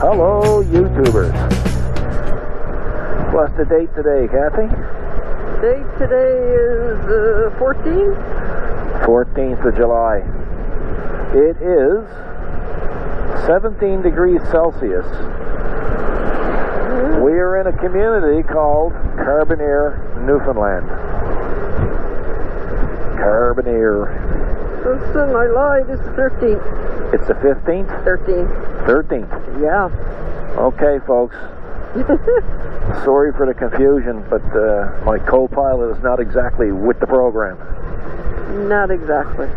Hello, YouTubers. What's the date today, Kathy? Date today is 14th? 14th of July. It is 17 degrees Celsius. We are in a community called Carbonear, Newfoundland. Carbonear. Listen, I lied. It's the 13th. It's the 15th? 13th. 13th. Yeah. Okay, folks. Sorry for the confusion, but my co-pilot is not exactly with the program. Not exactly.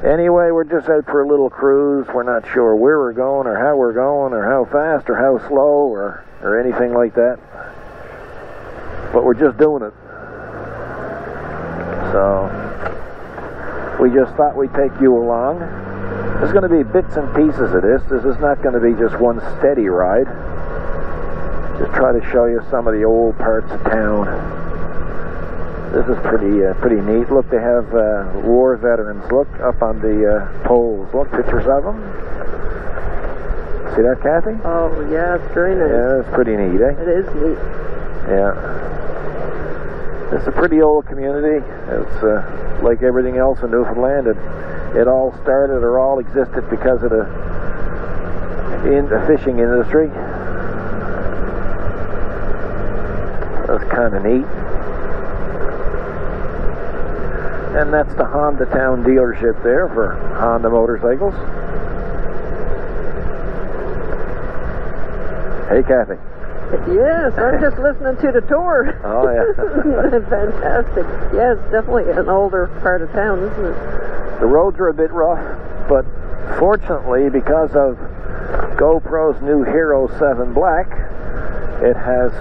Anyway, we're just out for a little cruise. We're not sure where we're going or how we're going or how fast or how slow or anything like that. But we're just doing it. So, we just thought we'd take you along. There's going to be bits and pieces of this. This is not going to be just one steady ride. Just try to show you some of the old parts of town. This is pretty neat. Look, they have war veterans. Look up on the poles. Look, pictures of them. See that, Kathy? Oh, yeah, it's very nice. Yeah, it's pretty neat, eh? It is neat. Yeah. It's a pretty old community. It's like everything else in Newfoundland. It all started or all existed because of the fishing industry. That's kind of neat. And that's the Honda Town dealership there for Honda motorcycles. Hey, Kathy. Yes, I'm just listening to the tour. Oh, yeah. Fantastic. Yes, definitely an older part of town, isn't it? The roads are a bit rough, but fortunately, because of GoPro's new Hero 7 Black, it has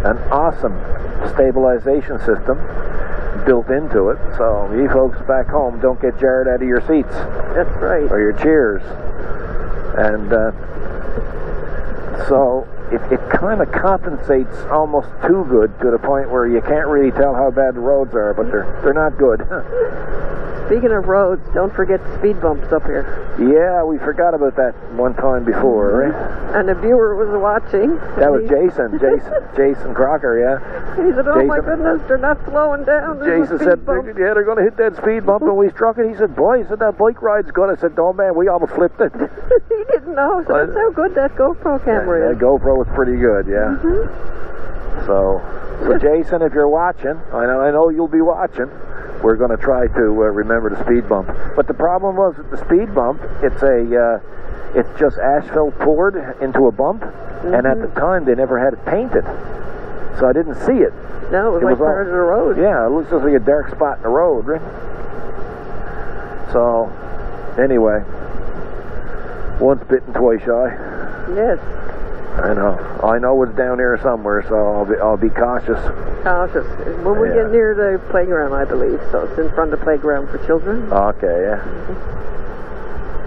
an awesome stabilization system built into it, so you folks back home don't get jarred out of your seats. That's right. Or your chairs. And so it kind of compensates almost too good to the point where you can't really tell how bad the roads are, but they're not good. Speaking of roads, don't forget the speed bumps up here. Yeah, we forgot about that one time before, right? And a viewer was watching. That was Jason Crocker, yeah. He said, oh my goodness, they're not slowing down. Jason said, yeah, they're going to hit that speed bump, and we struck it. He said, boy, he said, that bike ride's good. I said, oh man, we almost flipped it. He didn't know. So that's how good that GoPro camera is. That GoPro was pretty good, yeah. So Jason, if you're watching, I know you'll be watching. We're going to try to remember the speed bump. But the problem was that the speed bump, it's just asphalt poured into a bump, and at the time they never had it painted. So I didn't see it. No, it was like part of the road. Yeah, it looks just like a dark spot in the road, right? So, anyway, once bitten, twice shy. Yes. I know it's down here somewhere, so I'll be cautious. Cautious. When we get near the playground, I believe, so it's in front of the playground for children. Okay, yeah.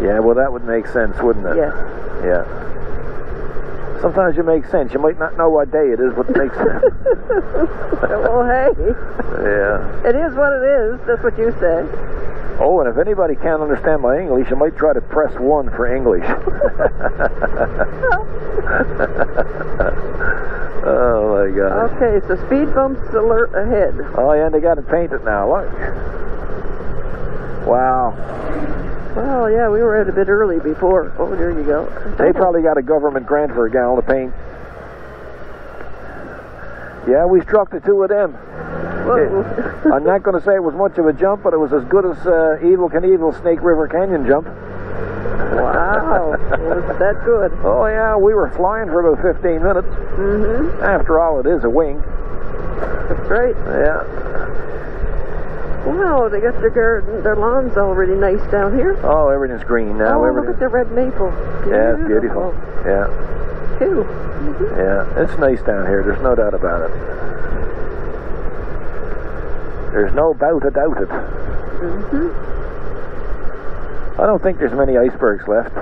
Yeah, well, that would make sense, wouldn't it? Yes. Yeah. Sometimes it makes sense. You might not know what day it is, but it makes sense. Well, hey. Yeah. It is what it is. That's what you say. Oh, and if anybody can't understand my English, you might try to press 1 for English. Oh, my God. Okay, so speed bumps alert ahead. Oh, yeah, and they got it painted now. Look. Wow. Well, yeah, we were at a bit early before. Oh, there you go. They probably got a government grant for a gallon of paint. Yeah, we struck the two of them. I'm not going to say it was much of a jump, but it was as good as Evel Knievel's Snake River Canyon jump. Wow, was that good? Oh yeah, we were flying for about 15 minutes. After all, it is a wing. That's right. Yeah. Wow, they got their lawns already nice down here. Oh, everything's green now. Oh, look at the red maple. Beautiful. Yeah, it's beautiful. Yeah. Too. Yeah, it's nice down here. There's no doubt about it. There's no doubt about it. I don't think there's many icebergs left.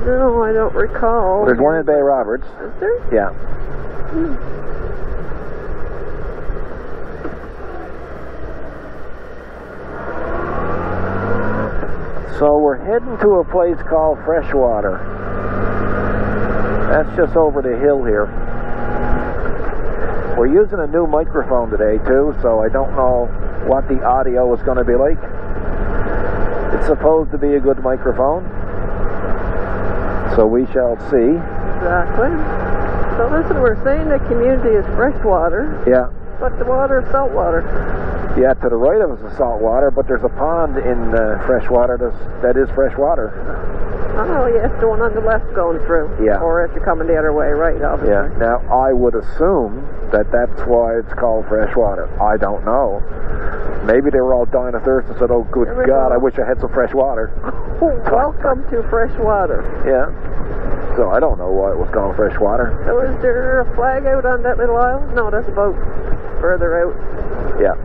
No, I don't recall. There's one in Bay Roberts. Is there? Yeah. So we're heading to a place called Freshwater. That's just over the hill here. We're using a new microphone today too, so I don't know what the audio is going to be like. It's supposed to be a good microphone, so we shall see. Exactly. So listen, we're saying the community is freshwater. Yeah. But the water is saltwater. Yeah, to the right of us is salt water, but there's a pond in freshwater that is freshwater. Oh, yes, the one on the left going through. Yeah. Or if you're coming the other way, right, obviously. Yeah. Now, I would assume that that's why it's called freshwater. I don't know. Maybe they were all dying of thirst and said, oh, good God, I wish I had some fresh water. Welcome to freshwater. Yeah. So I don't know why it was called freshwater. So is there a flag out on that little island? No, that's a boat further out. Yeah.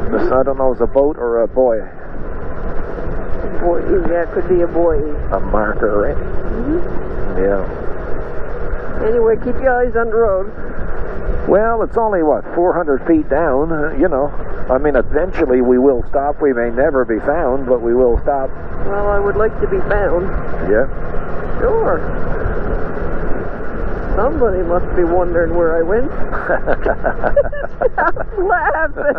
I don't know if it's a boat or a buoy. Boy, yeah, it could be a buoy. A marker, right? Yeah. Anyway, keep your eyes on the road. Well, it's only, what, 400 feet down, you know. I mean, eventually we will stop. We may never be found, but we will stop. Well, I would like to be found. Yeah. Sure. Somebody must be wondering where I went. Stop laughing.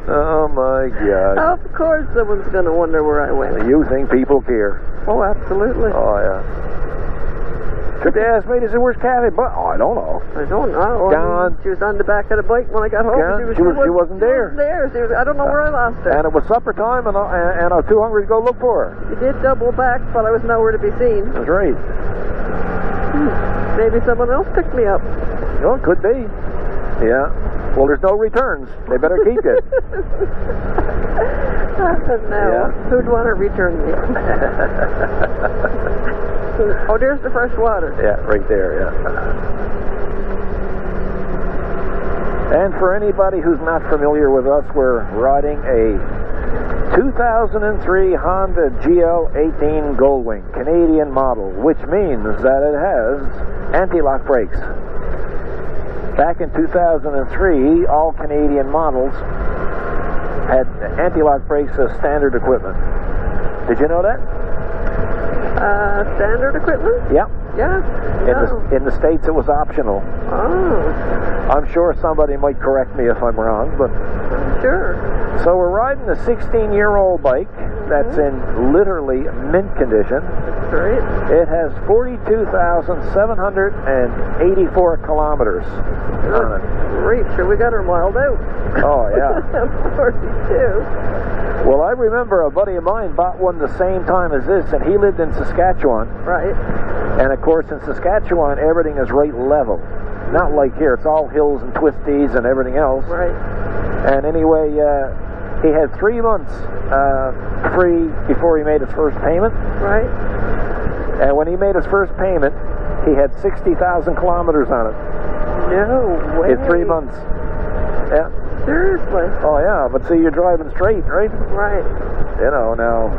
Oh, my God. Of course someone's going to wonder where I went. You think people care? Oh, absolutely. Oh, yeah. Should they ask me, they said, where's Kathy? But I don't know. I don't know. Gone. She was on the back of the bike when I got home. Gone. She wasn't there. I don't know where I lost her. And it was supper time, and I was too hungry to go look for her. She did double back, but I was nowhere to be seen. That's right. Maybe someone else picked me up. Well, it could be. Yeah. Well, there's no returns. They better keep it. No. Yeah. Who'd want to return me? Oh, there's the fresh water. Yeah, right there, yeah. And for anybody who's not familiar with us, we're riding a 2003 Honda GL18 GoldWing, Canadian model, which means that it has anti-lock brakes. Back in 2003, all Canadian models had anti-lock brakes as standard equipment. Did you know that? Standard equipment? Yeah. Yeah. In the States, it was optional. Oh. I'm sure somebody might correct me if I'm wrong, but... Sure. So we're riding a 16-year-old bike that's in literally mint condition. That's right. It has 42,784 kilometers on it. Great, sure, we got her mild out. Oh, yeah. 42. Well, I remember a buddy of mine bought one the same time as this, and he lived in Saskatchewan. Right. And, of course, in Saskatchewan, everything is right level. Not like here. It's all hills and twisties and everything else. Right. And anyway, he had 3 months free before he made his first payment. Right. And when he made his first payment, he had 60,000 kilometers on it. No way. In 3 months. Yeah. Seriously? Oh, yeah. But see, you're driving straight, right? Right. You know, now,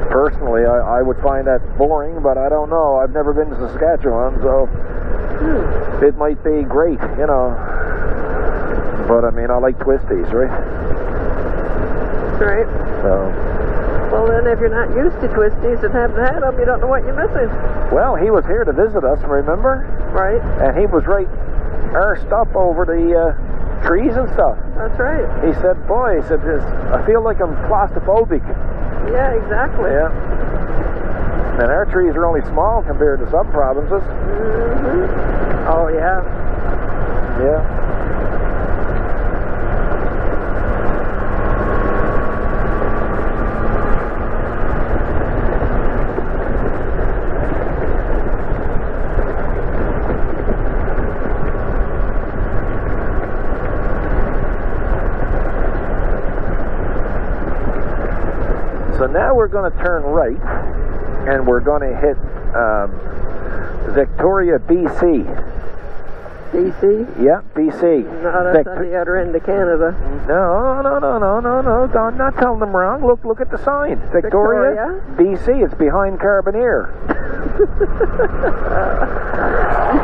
personally, I would find that boring, but I don't know. I've never been to Saskatchewan, so it might be great, you know. But, I mean, I like twisties, right? Right. So... Well, then, if you're not used to twisties and haven't had them, you don't know what you're missing. Well, he was here to visit us, remember? Right. And he was right arsed up over the trees and stuff. That's right. He said, boy, he said, I feel like I'm claustrophobic. Yeah, exactly. Yeah. And our trees are only small compared to some provinces. Mm-hmm. Oh, yeah. Yeah. So now we're going to turn right, and we're going to hit Victoria, BC. BC? Yeah, BC. No, that's on the other end of Canada. No. Don't not tell them wrong. Look at the sign. Victoria, BC. It's behind Carbonear.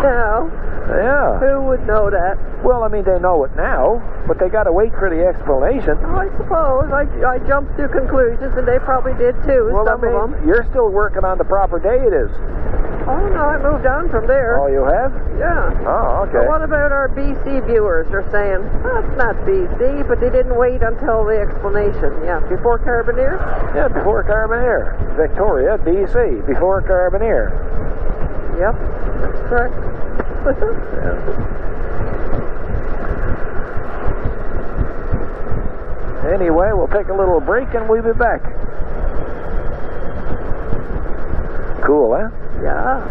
No. Yeah. Who would know that? Well, I mean, they know it now, but they got to wait for the explanation. Oh, I suppose. I jumped to conclusions, and they probably did too. Well, some I mean, of them. you're still working on the proper day it is. Oh, no, I moved on from there. Oh, you have? Yeah. Oh, okay. So what about our BC viewers? They're saying, that's not BC, but they didn't wait until the explanation. Yeah, before Carboneer? Yeah, before Carboneer. Victoria, BC, before Carboneer. Yep, that's correct. Yeah. Anyway, we'll take a little break and we'll be back. Cool, huh? Yeah.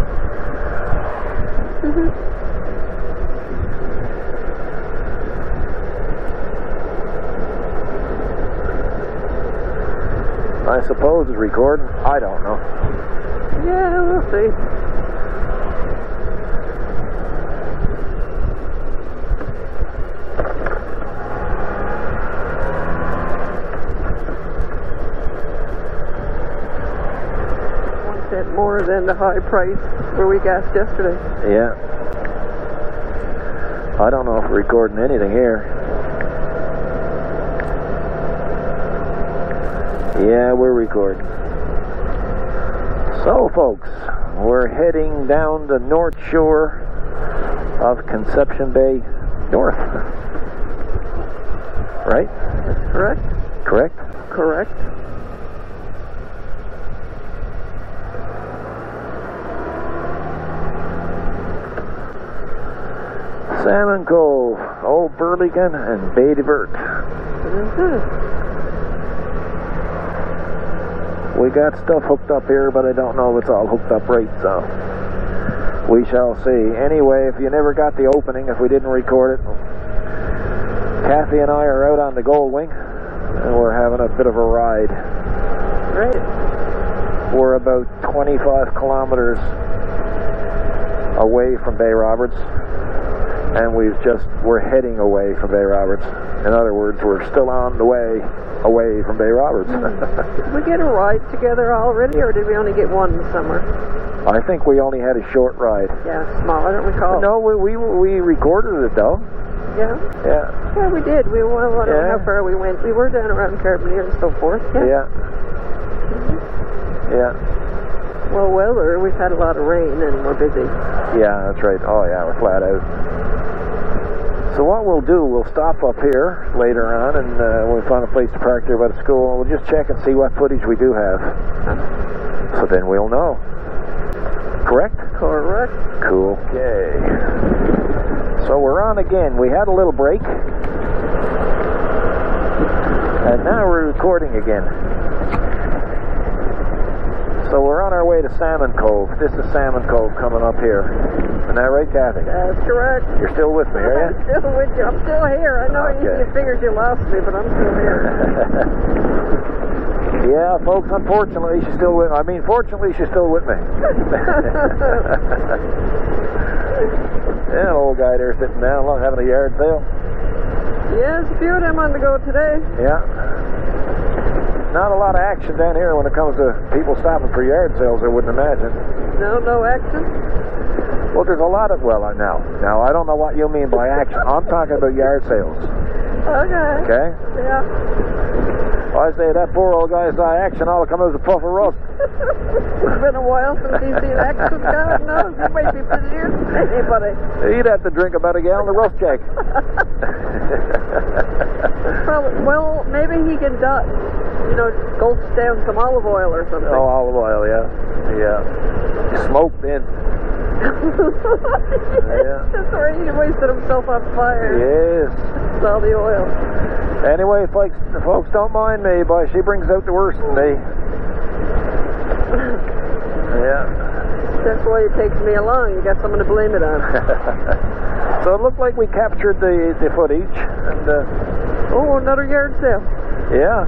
I suppose it's recording. I don't know. Yeah, we'll see. More than the high price where we gassed yesterday. Yeah. I don't know if we're recording anything here. Yeah, we're recording. So, folks, we're heading down the north shore of Conception Bay North. Right? That's correct. Correct? Correct. Salmon Cove, Old Burlington, and Bay de Vert. We got stuff hooked up here, but I don't know if it's all hooked up right, so we shall see. Anyway, if you never got the opening, if we didn't record it, Kathy and I are out on the GoldWing, and we're having a bit of a ride. Great. We're about 25 kilometers away from Bay Roberts. And we're heading away from Bay Roberts. In other words, we're still on the way away from Bay Roberts. Did we get a ride together already, or did we only get one this summer? I think we only had a short ride. Yeah, small. I don't recall. No, we recorded it though. Yeah? Yeah. Yeah, we did. We wondered how far we went. We were down around Carboneer and so forth. Yeah. Yeah. Well, weather, we've had a lot of rain and we're busy. Yeah, that's right. Oh yeah, we're flat out. So what we'll do, we'll stop up here later on and we'll find a place to park there by the school and we'll just check and see what footage we do have. So then we'll know. Correct? Correct. Cool. Okay. So we're on again. We had a little break. And now we're recording again. So we're on our way to Salmon Cove. This is Salmon Cove coming up here. Isn't that right, Kathy? That's correct. You're still with me, are you? I'm still with you. I'm still here. I know you figured you lost me, but I'm still here. Yeah, folks, unfortunately, she's still with me. I mean, fortunately, she's still with me. Yeah, an old guy there sitting down along having a yard sale. Yeah, there's a few of them on the go today. Yeah. Not a lot of action down here when it comes to people stopping for yard sales, I wouldn't imagine. No action? Well, there's a lot of, now, I don't know what you mean by action. I'm talking about yard sales. Okay. Okay? Yeah. I say that poor old guy saw action, all that come out was a puff of rust. It's been a while since he's seen action. God knows, he might be busier than anybody. He'd have to drink about a gallon of rust jack. Well, maybe he can gulp down some olive oil or something. Oh, olive oil, yeah. Yeah. Smoked in. Yeah. That's right, he wasted himself on fire. Yes. It's all the oil. Anyway, folks don't mind me, but she brings out the worst in me. Yeah. That's why it takes me along. You got someone to blame it on. So it looked like we captured the footage. And another yard sale. Yeah.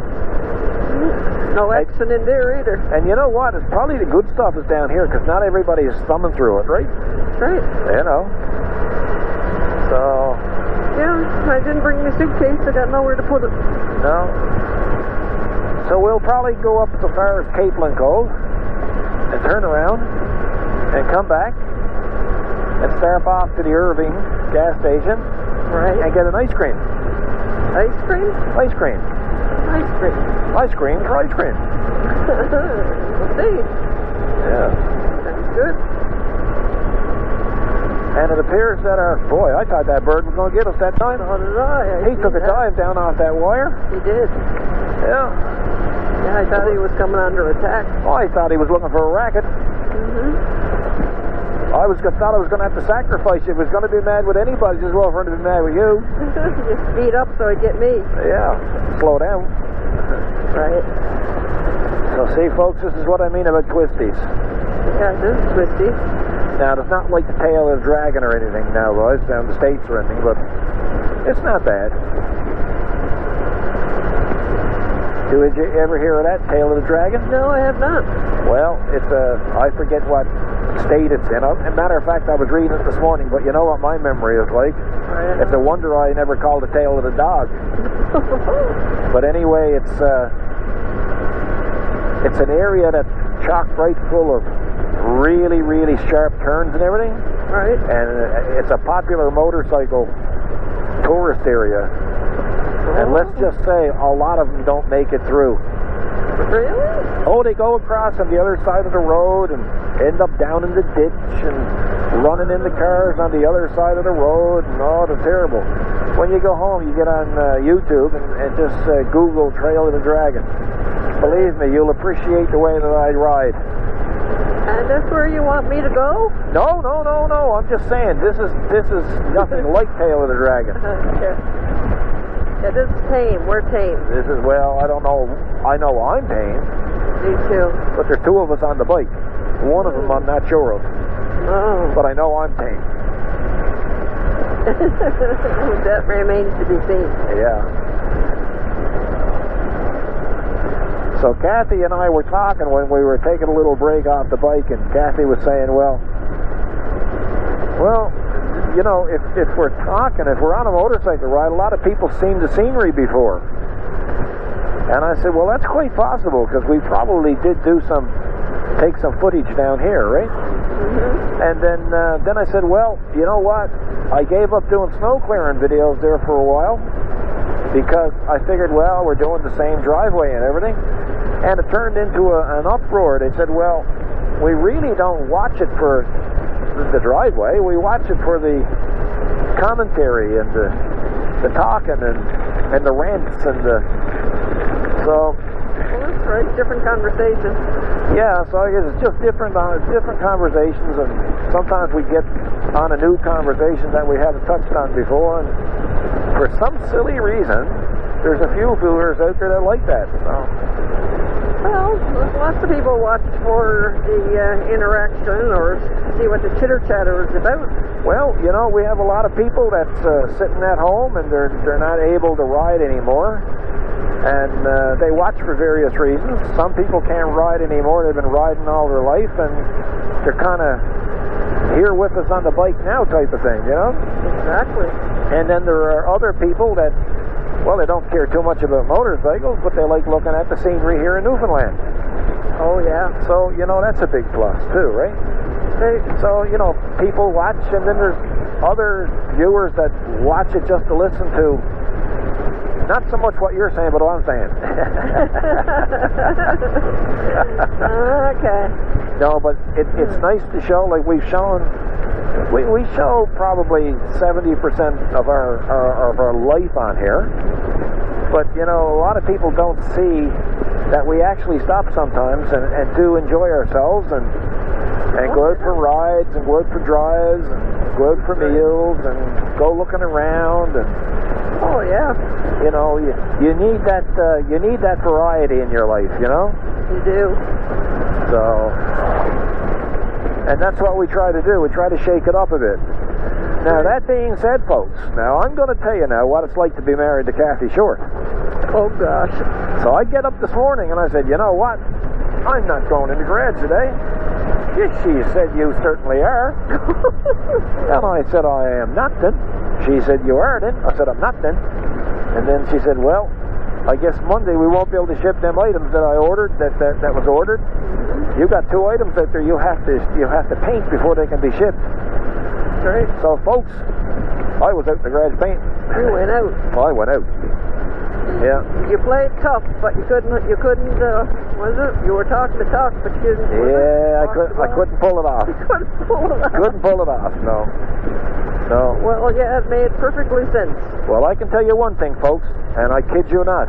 No action in there either. And you know what? It's probably the good stuff is down here because not everybody is thumbing through it, right? Right. You know. So. Yeah, I didn't bring my suitcase. I got nowhere to put it. No. So we'll probably go up as far as Capeland Cove and turn around and come back and start off to the Irving gas station. Right. And get an ice cream. Ice cream? Ice cream. Ice cream. Ice cream for ice cream. We'll see. Yeah. Sounds good. And it appears that boy, I thought that bird was going to get us that time. So did I. He took a dive down off that wire. He did. Yeah. Yeah, I thought he was coming under attack. Oh, I thought he was looking for a racket. I thought I was going to have to sacrifice you. If he was going to be mad with anybody, just well for him to be mad with you. Just speed up so he'd get me. Yeah. Slow down. Right. So see, folks, this is what I mean about twisties. Yeah, this is twisty. Now, it's not like the tail of the dragon or anything now, boys, down the States or anything, but it's not bad. Did you ever hear of that, tail of the dragon? No, I have not. Well, it's I forget what state it's in. As a matter of fact, I was reading it this morning, but you know what my memory is like? Right. It's a wonder I never called the tail of the dog. But anyway, it's an area that's chock right full of really, really sharp turns and everything. Right. And it's a popular motorcycle tourist area. And let's just say a lot of them don't make it through. Really? Oh, they go across on the other side of the road and end up down in the ditch and running in the cars on the other side of the road. And oh, it's terrible. When you go home, you get on YouTube and just Google Trail of the Dragon. Believe me, you'll appreciate the way that I ride. And that's where you want me to go? No. I'm just saying, this is nothing like Tail of the Dragon. Yeah, this is tame. We're tame. This is, well, I don't know. I know I'm tame. Me too. But there's two of us on the bike. One of them I'm not sure of. Oh. But I know I'm tame. That remains to be seen. Yeah. So Kathy and I were talking when we were taking a little break off the bike, and Kathy was saying, well, you know, if we're talking, if we're on a motorcycle ride, a lot of people seen the scenery before. And I said, well, that's quite possible, because we probably did take some footage down here, right? And then I said, well, you know what? I gave up doing snow clearing videos there for a while, because I figured, well, we're doing the same driveway and everything. And it turned into an uproar. They said, well, we really don't watch it for the driveway. We watch it for the commentary and the talking and the rants and the... So... Well, that's right. Different conversation. Yeah, so I guess it's just different conversations, and sometimes we get on a new conversation that we haven't touched on before, and for some silly reason, there's a few viewers out there that like that. So. Well, lots of people watch for the interaction or see what the chitter-chatter is about. Well, you know, we have a lot of people that's sitting at home and they're not able to ride anymore. And they watch for various reasons. Some people can't ride anymore. They've been riding all their life, and they're kind of here with us on the bike now type of thing, you know? Exactly. And then there are other people that, well, they don't care too much about motorcycles, but they like looking at the scenery here in Newfoundland. Oh, yeah. So, you know, that's a big plus, too, right? So, you know, people watch, and then there's other viewers that watch it just to listen to not so much what you're saying, but what I'm saying. Okay. No, but it's nice to show, like we've shown, we show probably 70% of our life on here. But, you know, a lot of people don't see that we actually stop sometimes and do enjoy ourselves and go out for rides and go out for drives and go out for meals and go looking around and... Oh, yeah. You know, you need that variety in your life, you know? You do. So, and that's what we try to do. We try to shake it up a bit. Now, that being said, folks, now I'm going to tell you now what it's like to be married to Kathy Short. Oh, gosh. So I get up this morning and I said, you know what? I'm not going in the garage today. Yes, she said, you certainly are. And I said, I am not then. She said, you are then. I said, I'm not then. And then she said, well, I guess Monday we won't be able to ship them items that I ordered, that was ordered. You got 2 items out there you have to paint before they can be shipped. Right. So, folks, I was out in the garage painting. You went out. I went out. Yeah. You played tough, but you couldn't, was it? You were talking the talk, but you didn't. Yeah, I couldn't pull it off. You couldn't pull it off. Couldn't pull it off, no. No. Well, yeah, it made perfectly sense. Well, I can tell you one thing, folks, and I kid you not.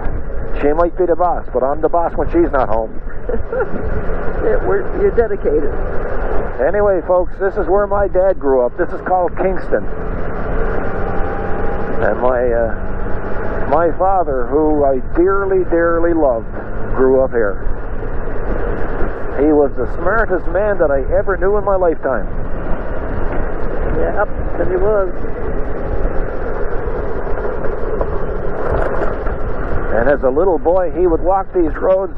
She might be the boss, but I'm the boss when she's not home. You're dedicated. Anyway, folks, this is where my dad grew up. This is called Kingston. And my father, who I dearly, dearly loved, grew up here. He was the smartest man that I ever knew in my lifetime. Yep, and he was. And as a little boy, he would walk these roads.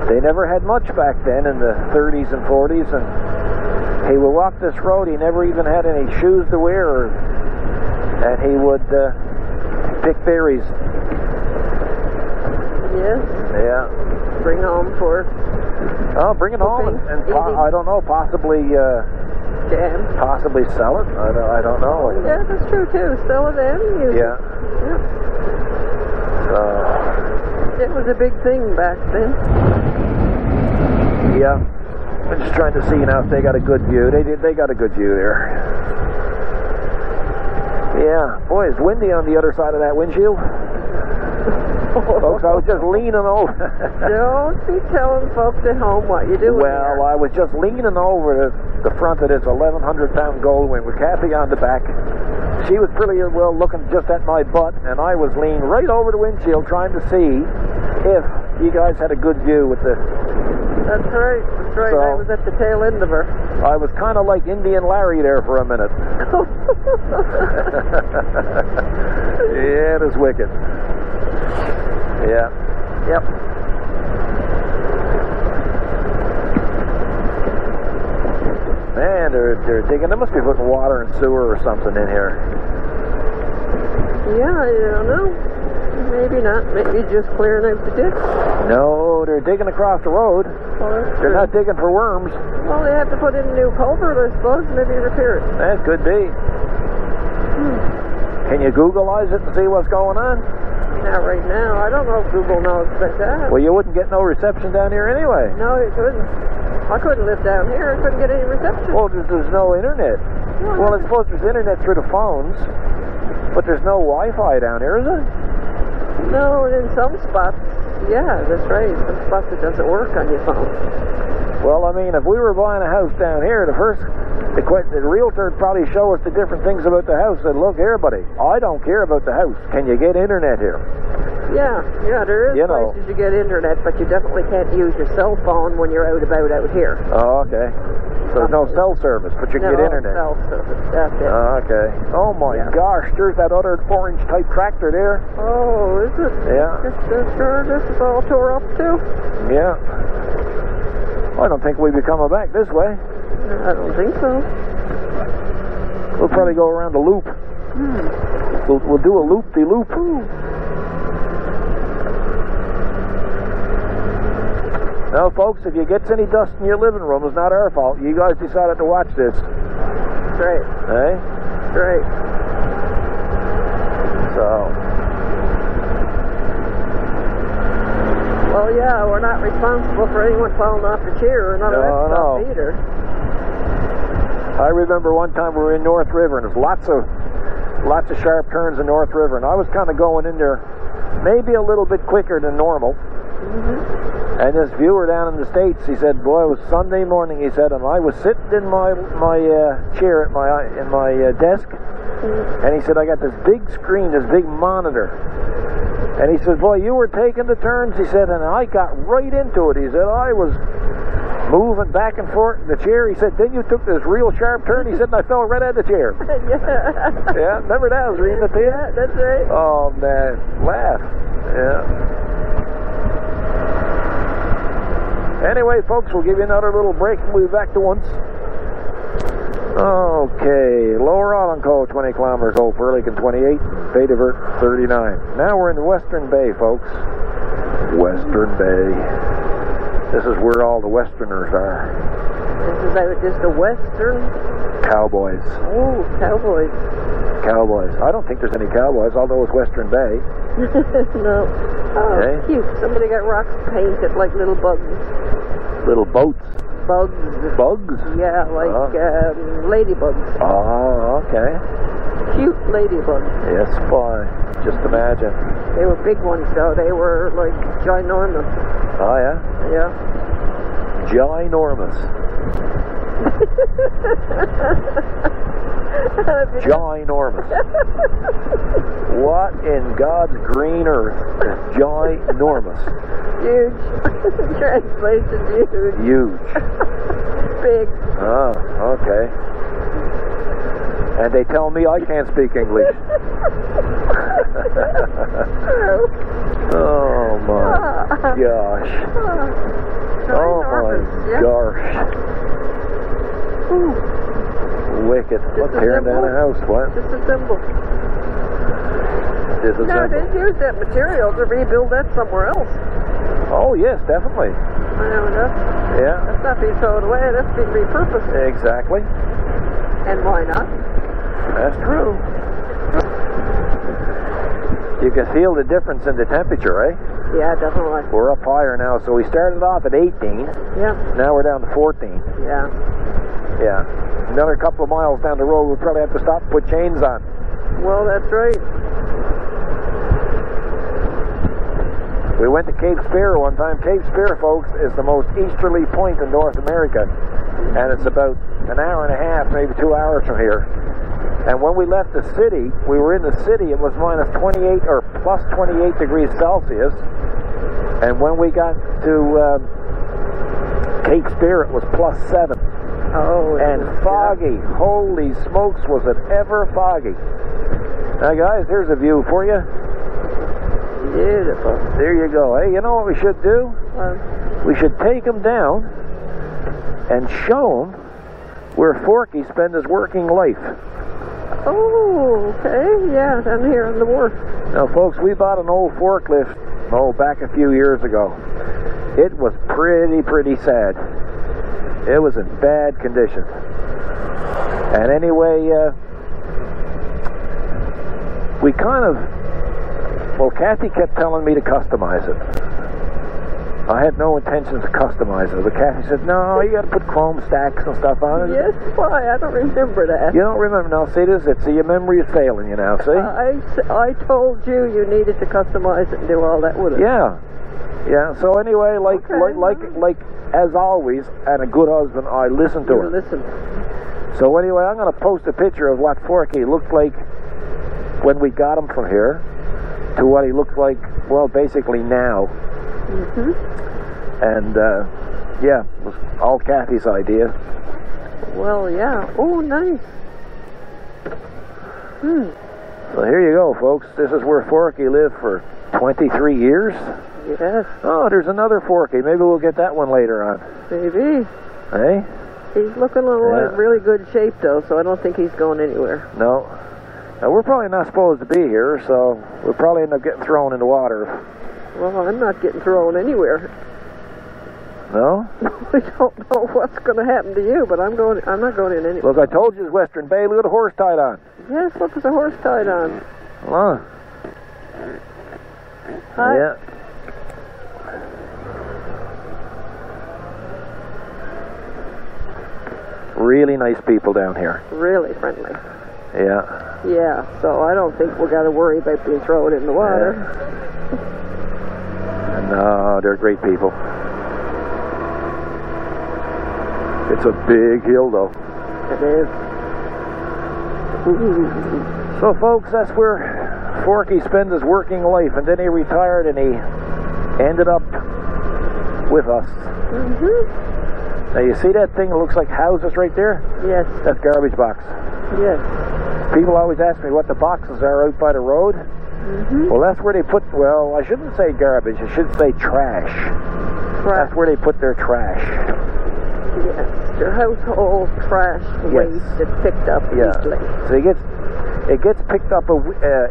They never had much back then in the 30s and 40s, and he would walk this road. He never even had any shoes to wear, and he would pick berries. Yes. Yeah. Bring home for. Oh, bring it home and I don't know, possibly. Jam. Possibly sell it. I don't know. Yeah, that's true too. Sell it and use it. Yeah. It was a big thing back then. Yeah. I'm just trying to see now if they got a good view. They got a good view there. Yeah. Boy, it's windy on the other side of that windshield. Folks, I was just leaning over. Don't be telling folks at home what you're doing. Well, I was just leaning over the front of this 1,100-pound GoldWing with Kathy on the back. She was pretty well looking just at my butt, and I was leaning right over the windshield trying to see if you guys had a good view with the... That's right. That's right. So, I was at the tail end of her. I was kind of like Indian Larry there for a minute. Yeah, it is wicked. Yeah. Yep. Man, they're digging. They must be putting water and sewer or something in here. Yeah, I don't know. Maybe not. Maybe just clearing out the ditch. No, they're digging across the road. Well, they're not digging for worms. Well, they have to put in a new culvert, I suppose. Maybe repair it. That could be. Can you Googleize it and see what's going on? Not right now. I don't know if Google knows about that. Well, you wouldn't get no reception down here anyway. No, you couldn't. I couldn't live down here. I couldn't get any reception. Well, there's no internet. Well, I suppose there's internet through the phones, but there's no Wi-Fi down here, is there? No, and in some spots, yeah, that's right. Some spots it doesn't work on your phone. Well, I mean, if we were buying a house down here, the realtor would probably show us the different things about the house. Said, look here, buddy, I don't care about the house. Can you get internet here? Yeah, there is places you get internet, but you definitely can't use your cell phone when you're out about out here. Oh, okay. So there's no cell service, but you can get internet. No cell service, that's it. Oh, okay. Oh my gosh, there's that other orange type tractor there. Oh, is it? Yeah. This is all tore up too? Yeah. I don't think we'll be coming back this way. I don't think so. We'll probably go around the loop. We'll do a loop-de-loop. Now, folks, if you get any dust in your living room, it's not our fault. You guys decided to watch this. Right. Eh? Right. So. Well, yeah, we're not responsible for anyone falling off the chair or none of that stuff either. I remember one time we were in North River, and there's lots of sharp turns in North River, and I was kind of going in there maybe a little bit quicker than normal. And this viewer down in the States, he said, boy, it was Sunday morning, he said, and I was sitting in my chair at my desk, and he said, I got this big screen, this big monitor. And he said, boy, you were taking the turns, he said, and I got right into it. He said, I was moving back and forth in the chair. He said, then you took this real sharp turn, he said, and I fell right out of the chair. Yeah, remember that? I was reading it to you? Yeah, that's right. Oh, man, laugh. Yeah. Anyway, folks, we'll give you another little break and we'll be back to once. Okay, Lower Allenco, 20 kilometers, Old Burlington 28, Bay Divert 39. Now we're in Western Bay, folks. Western Bay. This is where all the Westerners are. This is just the Western? Cowboys. Oh, cowboys. Cowboys. I don't think there's any cowboys, although it's Western Bay. No. Oh, Okay. cute. Somebody got rocks painted like little bugs. Little boats. Bugs. Bugs? Yeah, like ladybugs. Oh, okay. Cute ladybugs. Yes, boy. Just imagine. They were big ones, though. They were like ginormous. Oh, yeah? Yeah. Ginormous. Ginormous. What in God's green earth is ginormous? Huge. Translation, huge. Huge. Big. Oh, okay. And they tell me I can't speak English. Oh my gosh. Oh my gosh. Wicked. What's tearing down a house? What? Just a symbol. No, Disassemble. they use that material to rebuild that somewhere else. Oh yes, definitely. That's not being thrown away, that's being repurposed. Exactly. And why not? That's true. You can feel the difference in the temperature, eh? Yeah, definitely. We're up higher now, so we started off at 18. Yeah. Now we're down to 14. Yeah. Yeah. Another couple of miles down the road, we'll probably have to stop and put chains on. Well, that's right. We went to Cape Spear one time. Cape Spear, folks, is the most easterly point in North America. And it's about an hour and a half, maybe 2 hours from here. And when we left the city, we were in the city, it was minus 28 or plus 28 degrees Celsius. And when we got to Cape Spear, it was plus 7. Oh, And foggy. Yeah. Holy smokes, was it ever foggy. Now, guys, here's a view for you. Beautiful. There you go. Hey, you know what we should do? We should take them down and show them where Forky spent his working life. Oh, okay. Yeah, down here on the wharf. Now, folks, we bought an old forklift, back a few years ago. It was pretty sad. It was in bad condition. And anyway, we kind of, Kathy kept telling me to customize it. I had no intention to customize it, but Kathy said, no, you got to put chrome stacks and stuff on it. Yes, why? I don't remember that. You don't remember? Now, see, this is it. See, your memory is failing you now, see? I told you needed to customize it and do all that with it. Yeah. Yeah, so anyway, like as always, and a good husband, I listen to her. Listen. So anyway, I'm going to post a picture of what Forky looked like when we got him from here to what he looks like, well, basically now. Mm-hmm. And, yeah, it was all Kathy's idea. Well, yeah. Oh, nice. So here you go, folks. This is where Forky lived for 23 years. Yes. Oh, there's another Forky. Maybe we'll get that one later on. Maybe. Hey? He's looking in really good shape, though, so I don't think he's going anywhere. No. Now, we're probably not supposed to be here, so we'll probably end up getting thrown in the water. Well, I'm not getting thrown anywhere. No? We don't know what's going to happen to you, but I'm not going in anywhere. Look, I told you it's Western Bay. Look at the horse tied on. Yes, look, there's a horse tied on. Huh. Hi. Yeah. Really nice people down here. Really friendly. Yeah. Yeah, so I don't think we're going to worry about being thrown in the water. Yeah. No, they're great people. It's a big hill, though. It is. So, folks, that's where Forky spent his working life, and then he retired, and he ended up with us. Mm-hmm. Now, you see that thing that looks like houses right there? Yes. That's garbage box. Yes. People always ask me what the boxes are out by the road. Mm-hmm. Well, that's where they put, well, I shouldn't say garbage, I should say trash. That's where they put their trash. Yes, your household trash waste is picked up weekly. So it gets picked up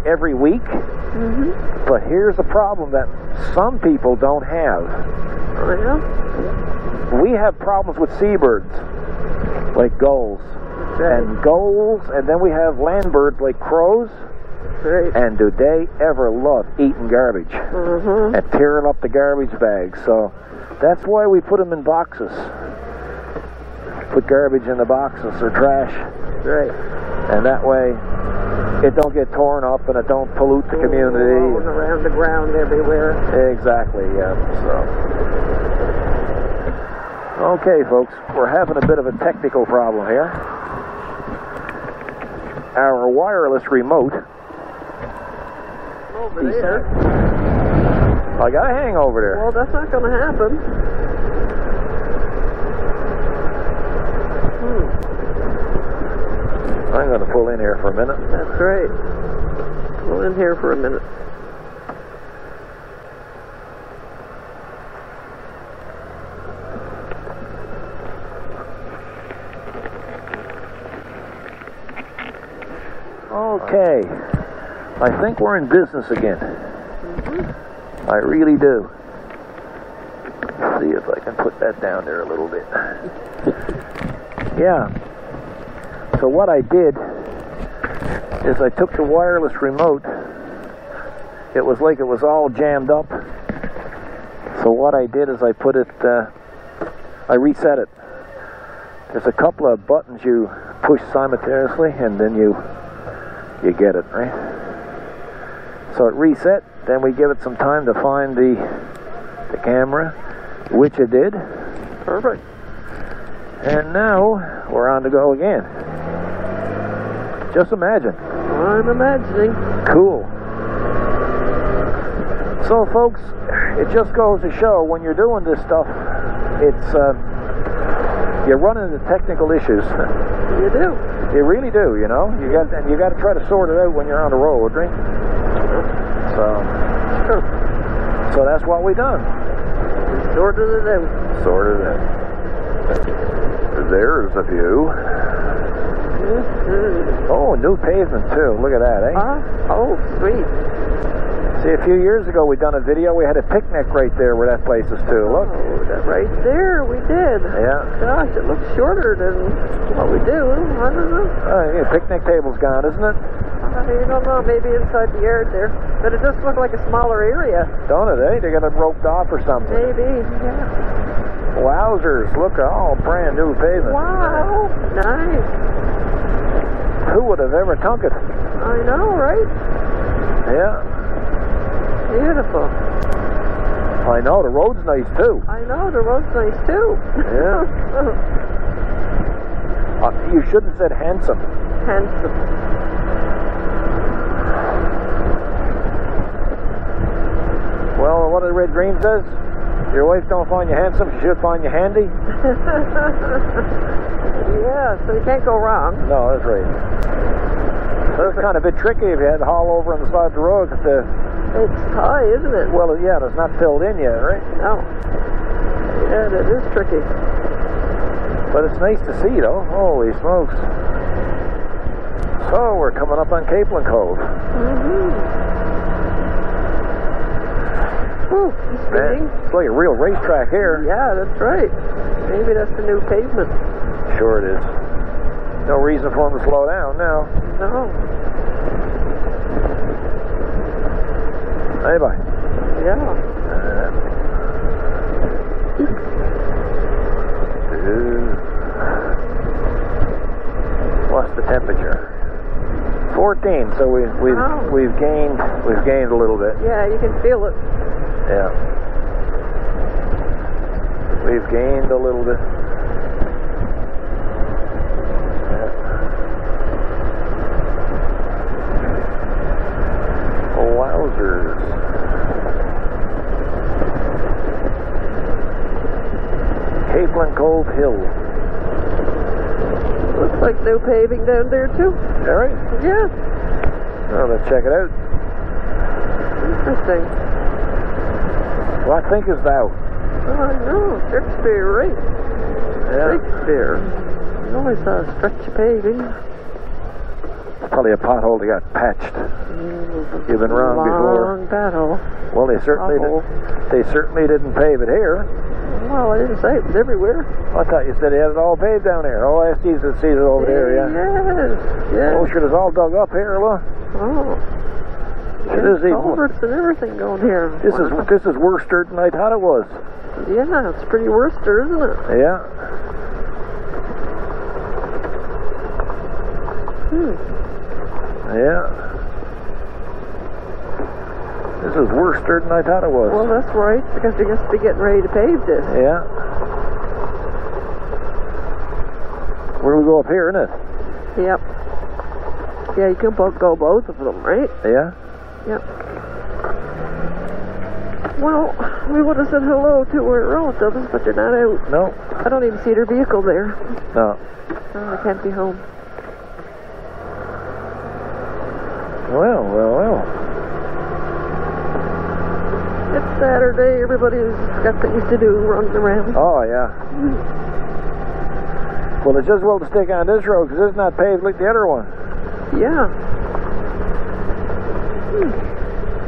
every week. Mm-hmm. But here's the problem that some people don't have. Oh, yeah? We have problems with seabirds, like gulls. Right. And gulls, and then we have land birds like crows. Right. And do they ever love eating garbage and tearing up the garbage bags. So that's why we put them in boxes. Put garbage in the boxes or trash. Right. And that way it don't get torn up and it don't pollute the community. Rolling around the ground everywhere. Exactly, yeah. So, okay, folks, we're having a bit of a technical problem here. Our wireless remote. Over there. I got a hangover there. Well, that's not going to happen. I'm going to pull in here for a minute. That's right. Pull in here for a minute. Okay. I think we're in business again. I really do. Let's see if I can put that down there a little bit. Yeah. So what I did is I took the wireless remote. It was like it was all jammed up. So what I did is I put it, I reset it. There's a couple of buttons you push simultaneously and then you get it, right? So it reset, then we give it some time to find the camera, which it did. Perfect. And now we're on to go again. Just imagine. I'm imagining. Cool. So folks, it just goes to show when you're doing this stuff, it's you run into technical issues. You do. You really do, you know. You got to try to sort it out when you're on the road, right? So that's what we done. Sorted it out. Sorted it out. There's a view. Oh, new pavement too. Look at that, eh? Oh, sweet. See, a few years ago we done a video. We had a picnic right there where that place is too. Look. Oh, that right there, we did. Yeah. Gosh, it looks shorter than what we do. I don't know. Yeah, picnic table's gone, isn't it? I don't know. Maybe inside the yard there, but it just looked like a smaller area. Don't it? Eh? They got it roped off or something. Maybe. Yeah. Wowzers! Look, all brand new pavement. Wow. Nice. Who would have ever thunk it? I know, right? Yeah. Beautiful. I know, the road's nice too. I know, the road's nice too. Yeah. You should have said handsome. Handsome. Well, what the red green says? Your wife don't find you handsome, she should find you handy. Yeah, so you can't go wrong. No, that's right. That's kind of a bit tricky if you had to haul over on the side of the road. It's high, isn't it? Well, yeah, it's not filled in yet, right? No. Yeah, that is tricky. But it's nice to see, though. Holy smokes. So, we're coming up on Capelin Cove. Ooh, speeding. Man, it's like a real racetrack here. Yeah, that's right. Maybe that's the new pavement. Sure it is. No reason for them to slow down now. No. Hey, bye. Yeah. What's the temperature? 14. So we've gained a little bit. Yeah, you can feel it. Yeah. We've gained a little bit. Yeah. Oh, wowzers. Capelin Cove Hill. Looks like no paving down there too. All right. Yeah. Oh, let's check it out. Interesting. What thinkest thou? Oh, I know. Shakespeare, right? Yeah. Shakespeare. You always saw a stretch of paving. It's probably a pothole that got patched. You've been wrong before. Long battle. Well, they certainly didn't pave it here. Well, I didn't say it was everywhere. I thought you said he had it all paved down there. Oh, I see it over there, yeah. Yes. Oh, sure, it's all dug up here, look. Oh. It is even. Culverts and everything going here. This is worse dirt than I thought it was. Yeah, it's pretty Worcester, isn't it? Yeah. Yeah. This is worse dirt than I thought it was. Well, that's right, because they must be getting ready to pave this. Yeah. Where do we go up here, isn't it? Yep. Yeah, you can go both of them, right? Yeah. Yep. Well, we would have said hello to our relatives, but they're not out. No. I don't even see their vehicle there. No. Oh, they can't be home. Well. It's Saturday. Everybody's got things to do, running around. Oh, yeah. Well, it's just as well to stick on this road because it's not paved like the other one. Yeah.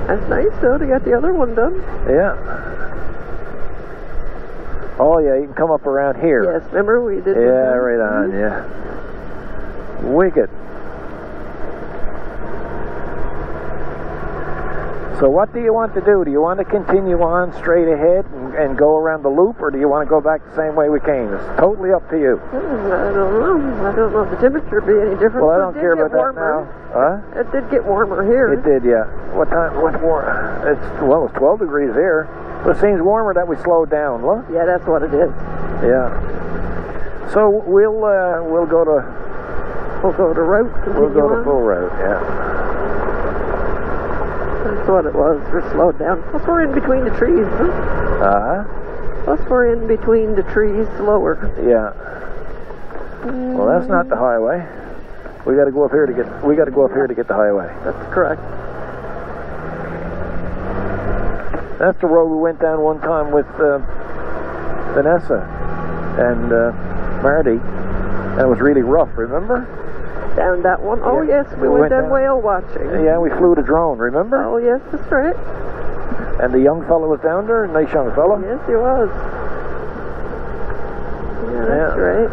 That's nice, though. They got the other one done. Yeah. Oh, yeah, you can come up around here. Yes, remember we did. Yeah, right on, yeah. Wicked. So what do you want to do? Do you want to continue on straight ahead and go around the loop, or do you want to go back the same way we came? It's totally up to you. I don't know. I don't know if the temperature would be any different. Well, I don't care about that now. Huh? It did get warmer here. It did, yeah. What time? What's more? It's 12 degrees here. But it seems warmer that we slowed down. Look. Yeah, that's what it is. Yeah. So we'll go to. We'll go to route. We'll go to full route. Yeah. That's what it was. We're slowed down. Plus we're in between the trees, huh? Plus we're in between the trees slower. Yeah. Well, that's not the highway. We got to go up here to get. We got to go up here to get the highway. That's correct. That's the road we went down one time with Vanessa and Marty. And it was really rough. Remember? Down that one? Oh, yeah. yes, we went down whale watching. Yeah, we flew the drone, remember? Oh, yes, that's right. And the young fellow was down there, a nice young fellow. Yes, he was. Yeah, that's right.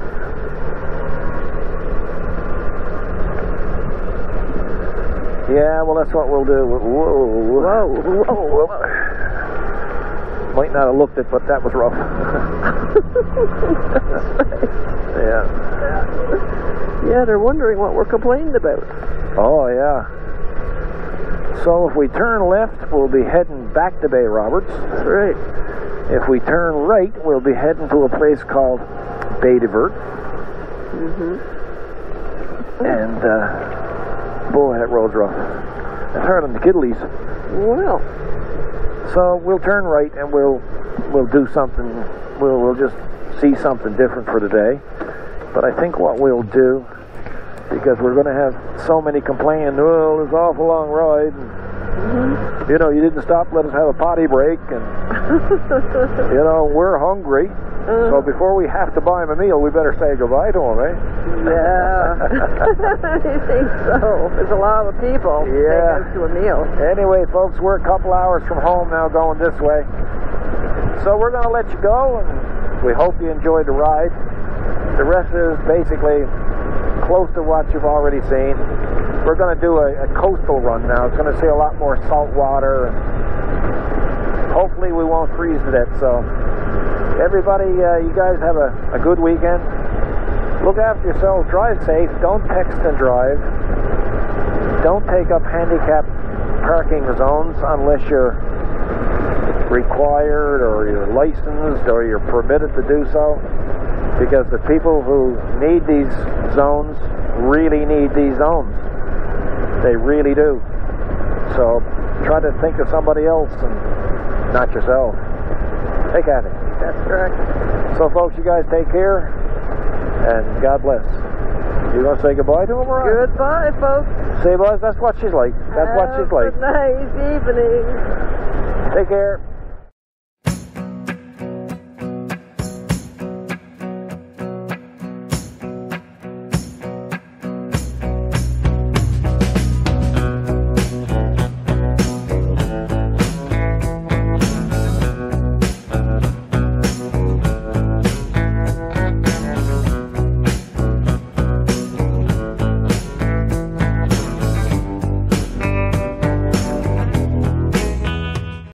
Yeah, well, that's what we'll do. Whoa. Might not have looked it, but that was rough. That's right. Yeah. Yeah, they're wondering what we're complaining about. Oh, yeah. So if we turn left, we'll be heading back to Bay Roberts. That's right. If we turn right, we'll be heading to a place called Bay de Vert. And, boy, that road's rough. It's hard on the kiddies. Well. So we'll turn right and we'll do something. We'll just see something different for today. But I think what we'll do, because we're going to have so many complaining, well, it's an awful long ride. And, you know, you didn't stop, let us have a potty break. And, you know, we're hungry. So before we have to buy him a meal, we better say goodbye to him, eh? Yeah. I think so. There's a lot of people taking us to a meal. Anyway, folks, we're a couple hours from home now going this way. So we're going to let you go, and we hope you enjoyed the ride. The rest is basically close to what you've already seen. We're going to do a coastal run now. It's going to see a lot more salt water, and hopefully we won't freeze to death. So everybody, you guys have a good weekend. Look after yourselves. Drive safe. Don't text and drive. Don't take up handicapped parking zones unless you're required or you're licensed or you're permitted to do so, because the people who need these zones really need these zones. They really do. So try to think of somebody else and not yourself. Hey, Kathy. That's correct. So, folks, you guys take care, and God bless. You going to say goodbye to him, or what? Goodbye, folks. See, boys, that's what she's like. That's what she's like. Have a nice evening. Take care.